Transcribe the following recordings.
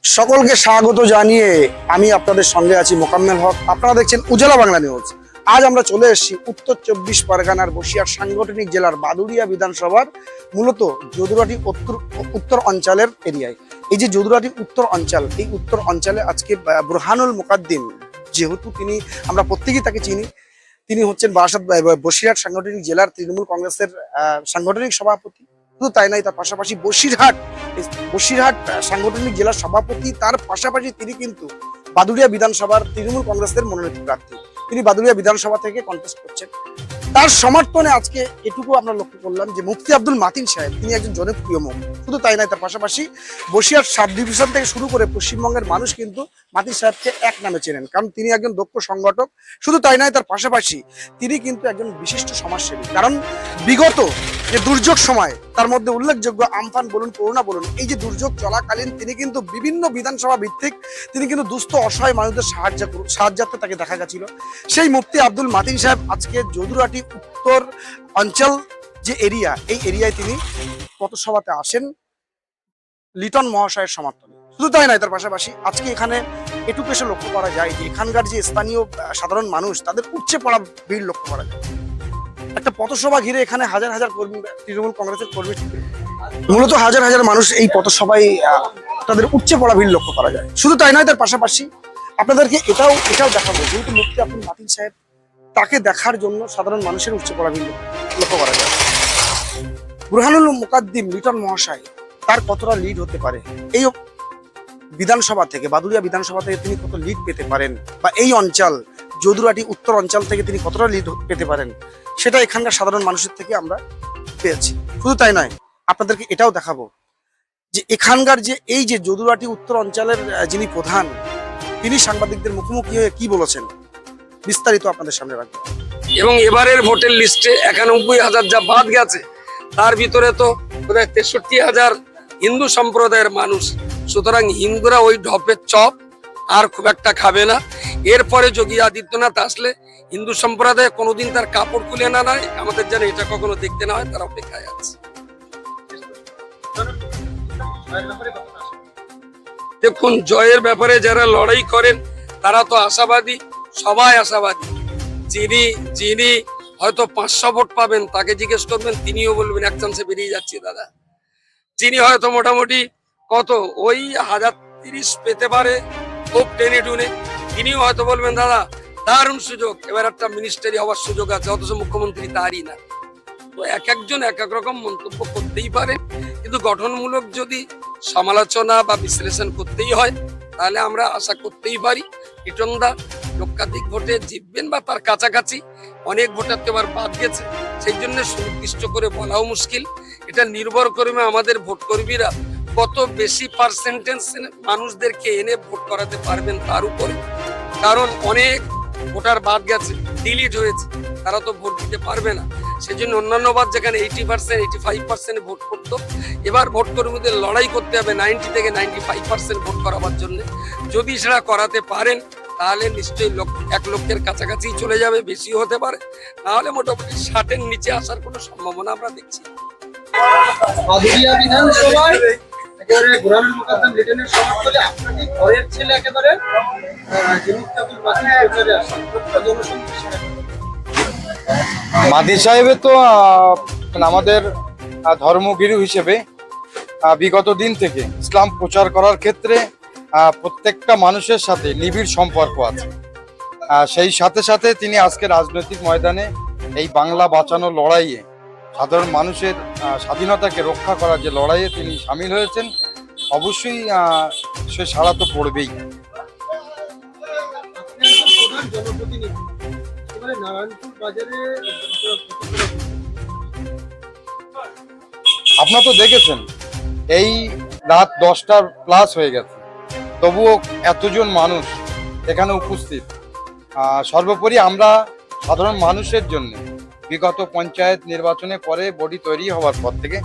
সকলকে স্বাগত জানিয়ে আমি আপনাদের সঙ্গে আছি মোকাম্মেল হক। আপনারা দেখছেন উজালা বাংলা নিউজ। আজ আমরা চলে এসেছি উত্তর 24 পরগনার বসিরহাট সাংগঠনিক জেলার বাদুড়িয়া বিধানসভার মূলত যদুরাটি উত্তর অঞ্চলের এরিয়ায়। এই যে যদুরাটি উত্তর অঞ্চল, এই উত্তর অঞ্চলে আজকে বুরহানুল মুকাদ্দিম, যেহেতু তিনি আমরা প্রত্যেকেই তাকে চিনি, তিনি হচ্ছেন বসিরহাট সাংগঠনিক জেলার তৃণমূল কংগ্রেসের সাংগঠনিক সভাপতি। শুধু তাই নয়, তার পাশাপাশি বসিরহাট সাংগঠনিক জেলার সভাপতি। তার পাশাপাশি তিনি কিন্তু বাদুড়িয়া বিধানসভার তৃণমূল কংগ্রেসের মনোনীত প্রার্থী। তিনি বাদুড়িয়া বিধানসভা থেকে কন্টেস্ট করছেন। তার সমর্থনে আজকে এটুকু আমরা লক্ষ্য করলাম যে মুফতি আব্দুল মাতিন সাহেব, তিনি একজন জনপ্রিয় মুখ। শুধু তাই নয়, তার পাশাপাশি বসিরহাট সাব ডিভিশন থেকে শুরু করে পশ্চিমবঙ্গের মানুষ কিন্তু মাতিন সাহেবকে এক নামে চেনেন, কারণ তিনি একজন দক্ষ সংগঠক। শুধু তাই নয়, তার পাশাপাশি তিনি কিন্তু একজন বিশিষ্ট সমাজসেবী। কারণ বিগত যে দুর্যোগ সময়, তার মধ্যে উল্লেখযোগ্য আমফান বলুন, করোনা বলুন, এই যে দুর্যোগ চলাকালীন তিনি কিন্তু বিভিন্ন বিধানসভা ভিত্তিক তিনি কিন্তু দুস্থ অসহায় মানুষদের সাহায্যার্থে তাকে দেখা গেছিল। সেই মুফতি আব্দুল মাতিন সাহেব আজকে যদুরাটি উত্তর অঞ্চল যে এরিয়া, এই এরিয়ায় তিনি পথসভাতে আসেন লিটন মহাশয়ের সমর্থনে। শুধু তাই নয়, তার পাশাপাশি আজকে এখানে এটুকু এসে লক্ষ্য করা যায় যে এখানকার যে স্থানীয় সাধারণ মানুষ, তাদের উপচে পড়া ভিড় লক্ষ্য করা যায়। একটা পথসভা ঘিরে এখানে হাজার হাজার কর্মী, তৃণমূল কংগ্রেসের কর্মী, মূলত হাজার হাজার মানুষ এই পথসভায় তাদের উপচে পড়া ভিড় লক্ষ্য করা যায়। শুধু তাই নয়, তার পাশাপাশি আপনাদেরকে এটাও দেখাবো, যেহেতু মুফতি আব্দুল মাতিন সাহেব, তাকে দেখার জন্য সাধারণ মানুষের উপচে পড়া ভিড় লক্ষ্য করা যায়। বুরহানুল মুকাদ্দিম লিটন মহাশয়, তার কতটা লিড হতে পারে এই বিধানসভা থেকে, বাদুড়িয়া বিধানসভা থেকে তিনি কত লিড পেতে পারেন, বা এই অঞ্চল যদুরাটি উত্তর অঞ্চল থেকে তিনি কতটা লিড পেতে পারেন, সেটা এখানকার সাধারণ মানুষের থেকে আমরা পেয়েছি। শুধু তাই নয়, আপনাদেরকে এটাও দেখাবো যে এখানকার যে এই যে যদুরাটি উত্তর অঞ্চলের যিনি প্রধান, তিনি সাংবাদিকদের মুখোমুখি হয়ে কি বলেছেন, বিস্তারিত আপনাদের সামনে রাখবো। এবং এবারের ভোটের লিস্টে 91,000 যা বাদ গেছে, তার ভিতরে তো প্রায় 63,000 হিন্দু সম্প্রদায়ের মানুষ। সুতরাং হিন্দুরা ওই ঢপের চপ আর খুব একটা খাবে না। এরপরে যোগী আদিত্যনাথ আসলে হিন্দু সম্প্রদায় কোনোদিন তার কাপড় খুলে না নেয়, আমাদের যেন এটা কখনো দেখতে না হয়, তার অপেক্ষায় আছে। দেখুন, জয়ের ব্যাপারে যারা লড়াই করেন তারা তো আশাবাদী, সবাই আশাবাদী। যিনি হয়তো 500 ভোট পাবেন, তাকে জিজ্ঞেস করবেন, তিনিও বলবেন এক চান্সে বেরিয়ে যাচ্ছি দাদা। যিনি হয়তো মোটামুটি কত ওই 1030 পেতে পারে খুব টেনে টুনে, তিনিও হয়তো বলবেন দাদা দারুণ সুযোগ, এবার একটা মিনিস্টারি হওয়ার সুযোগ আছে, অথচ মুখ্যমন্ত্রী তারই না। তো এক একজন এক এক রকম মন্তব্য করতেই পারে, কিন্তু গঠনমূলক যদি সমালোচনা বা বিশ্লেষণ করতেই হয়, তাহলে আমরা আশা করতেই পারি লিটনদা লক্ষাধিক ভোটে জিতবেন বা তার কাছাকাছি। অনেক ভোটার তো এবার বাদ গেছে, সেই জন্য সুনির্দিষ্ট করে বলাও মুশকিল। এটা নির্ভর করবে আমাদের ভোট কর্মীরা কত বেশি পার্সেন্টেজ মানুষদেরকে এনে ভোট করাতে পারবেন তার উপরে। কারণ অনেক ভোটার বাদ গেছে, ডিলিট হয়েছে, তারা তো ভোট দিতে পারবে না। সেজন্য অন্যান্য বার যেখানে 80%, 85% ভোট করতো, এবার ভোট কর্মীদের লড়াই করতে হবে 90 থেকে 95% ভোট করাবার জন্য। যদি সেটা করাতে পারেন তাহলে নিশ্চয়ই 1 লক্ষের কাছাকাছি চলে যাবে, বেশি হতে পারে, নাহলে মোটামুটি 60-এর নিচে আসার কোনো সম্ভাবনা আমরা দেখছি। বাদুড়িয়া বিধানসভায় একেবারে বুরহানুল মুকাদ্দিম লিটনের সমর্থনে আপনাদের ঘরের ছেলে একেবারে মাদি সাহেবের তো আমাদের ধর্মগুরু হিসেবে বিগত দিন থেকে ইসলাম প্রচার করার ক্ষেত্রে প্রত্যেকটা মানুষের সাথে নিবিড় সম্পর্ক আছে। সেই সাথে সাথে তিনি আজকে রাজনৈতিক ময়দানে এই বাংলা বাঁচানোর লড়াইয়ে, সাধারণ মানুষের স্বাধীনতাকে রক্ষা করার যে লড়াইয়ে তিনি সামিল হয়েছেন, অবশ্যই সে সাড়া তো পড়বেই। আপনারা তো দেখেছেন এই রাত 10টার প্লাস হয়ে গেছে, তবুও এতজন মানুষ এখানে উপস্থিত। সর্বোপরি আমরা সাধারণ মানুষের জন্য বিগত পঞ্চায়েত নির্বাচনে পরে বডি তৈরি হওয়ার পর থেকে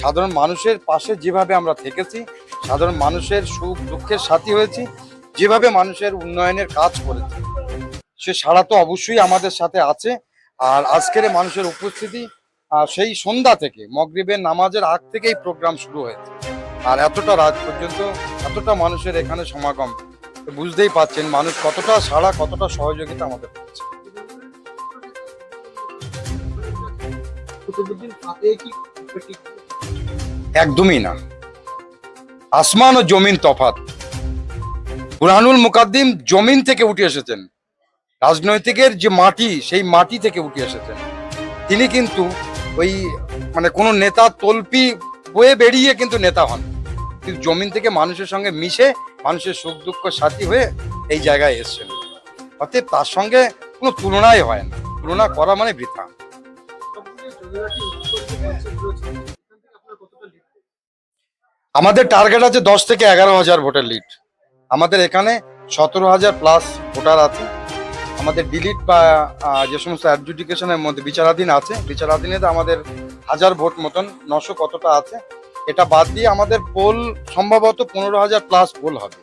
সাধারণ মানুষের পাশে যেভাবে আমরা থেকেছি, সাধারণ মানুষের সুখ দুঃখের সাথী হয়েছি, যেভাবে মানুষের উন্নয়নের কাজ করেছি, সে সাড়া তো অবশ্যই আমাদের সাথে আছে। আর আজকের মানুষের উপস্থিতি সেই সন্ধ্যা থেকে, মাগরিবের নামাজের আগ থেকেই প্রোগ্রাম শুরু হয়েছে। আর এতটা রাত পর্যন্ত এতটা মানুষের এখানে সমাগম, তো বুঝতেই পাচ্ছেন মানুষ কতটা সাড়া, কতটা সহযোগিতা আমাদের করছে। কুতুবুদ্দিন ফাতেহ কি ঠিক? একদমই না, আসমান ও জমিন তফাৎ। বুরহানুল মুকাদ্দিম জমিন থেকে উঠে এসেছেন, রাজনৈতিকের যে মাটি সেই মাটি থেকে উঠে এসেছেন। তিনি কিন্তু ওই মানে কোনো নেতা তল্পি বয়ে বেরিয়ে কিন্তু নেতা হন, কিন্তু জমিন থেকে মানুষের সঙ্গে মিশে মানুষের সুখ দুঃখ সাথী হয়ে এই জায়গায় এসেছেন। অতএব তার সঙ্গে কোনো তুলনাই হয় না, তুলনা করা মানে বৃথা। আমাদের টার্গেট আছে 10 থেকে 11,000 ভোটের লিড। আমাদের এখানে 17,000 প্লাস ভোটার আছে। আমাদের ডিলিট বা যে সমস্ত অ্যাডজুডিকেশনের মধ্যে বিচারাধীন আছে, বিচারাধীনে আমাদের 1000 ভোট মতন, 900 কতটা আছে, এটা বাদ দিয়ে আমাদের পোল সম্ভবত 15,000 প্লাস পোল হবে।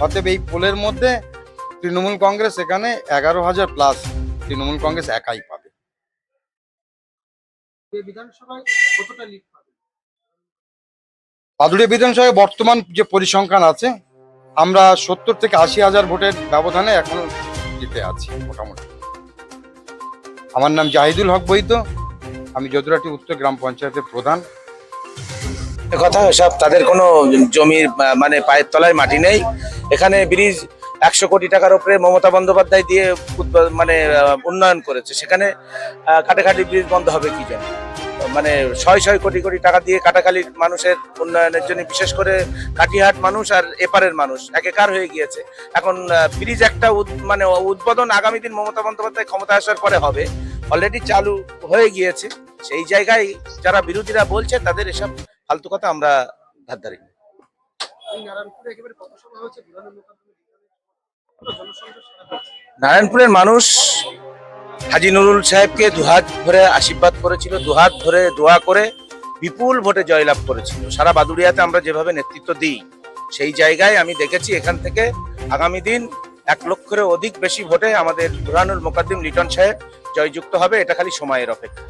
অতএব এই পোলের মধ্যে তৃণমূল কংগ্রেস এখানে 11,000 প্লাস তৃণমূল কংগ্রেস একাই পাবে। এই বিধানসভায় কতটা লিড পাবে? বাদুড়িয়া বিধানসভায় বর্তমান যে পরিসংখ্যান আছে, আমরা 70 থেকে 80,000 ভোটের ব্যবধানে এখন জিতে আছি মোটামুটি। আমার নাম জাহিদুল হক বৈদ্য, আমি যদুরাটি উত্তর গ্রাম পঞ্চায়েতের প্রধান। কথা সব তাদের কোনো জমির মানে পায়ের তলায় মাটি নেই। এখানে ব্রিজ 100 কোটি টাকার উপরে মমতা বন্দ্যোপাধ্যায় দিয়ে মানে উন্নয়ন করেছে, সেখানে কাটাকাটি ব্রিজ বন্ধ হবে কি জানি। মানে 600 কোটি কোটি টাকা দিয়ে কাটাখালীর মানুষের উন্নয়নের জন্য, বিশেষ করে কাটিহাট মানুষ আর এপারের মানুষ একাকার হয়ে গিয়েছে। এখন ব্রিজ একটা মানে উদ্বোধন আগামী দিন মমতা বন্দ্যোপাধ্যায় ক্ষমতা আসার পরে হবে, অলরেডি চালু হয়ে গিয়েছে। সেই জায়গায় যারা বিরোধীরা বলছে তাদের এসব ফালতু কথা আমরা ধার ধারি না। এই নারায়ণপুরে একেবারে কত সভা হচ্ছে বুরহানুল মুকাদ্দিমের জনসংযোগ সারা হচ্ছে। নারায়ণপুরের মানুষ হাজী নুরুল সাহেবকে দুহাত ধরে আশীর্বাদ করেছিল, দুহাত ধরে দোয়া করে বিপুল ভোটে জয়লাভ করেছিল। সারা বাদুড়িয়াতে আমরা যেভাবে নেতৃত্ব দিই, সেই জায়গায় আমি দেখেছি এখান থেকে আগামী দিন 1 লক্ষের অধিক বেশি ভোটে আমাদের বুরহানুল মুকাদ্দিম লিটন সাহেব জয়যুক্ত হবে। এটা খালি সময়ের অপেক্ষা।